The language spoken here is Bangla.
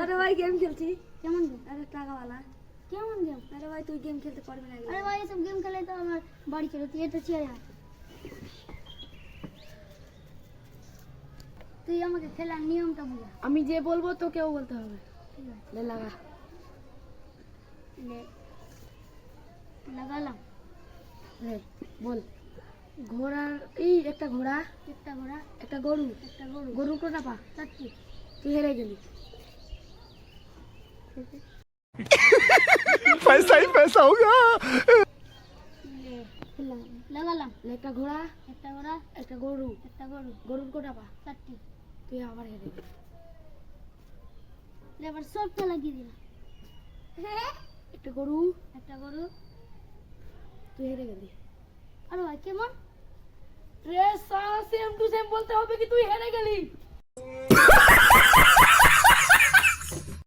আরে ভাই গেম খেলছি। কেমন গেম? আরে টাকাওয়ালা। কেমন গেম? আরে ভাই তুই গেম খেলতে পারবি না। আরে ভাই এসব গেম খেলে তো আমার বাড়ি চলে, তুই এটা চেয়ে আয়। তুই আমাকে খেলার নিয়মটা বল। আমি যে বলবো তোকেও বলতে হবে। ঠিক আছে, লে লাগা। লাগালাম। হ্যাঁ বল। ঘোড়ার এই একটা ঘোড়া, একটা ঘোড়া, একটা গরু। একটা গরু, গরু কোটা পা। 4টি। তুই হেরে গেলি। पैसा ही पैसा होगा। লাগালাম। একটা ঘোড়া, একটা ঘোড়া, একটা গরু। একটা গরু, গরুর কোটা পা। 4টি। তুই আবার হেরে গেলি। এবার সবটা লাগিয়ে দিলাম। একটা গরু, একটা গরু। তুই হেরে গেলি। আরে ভাই কেমন? রে সেম টু সেম বলতে হবে কি তুই হেরে গেলি।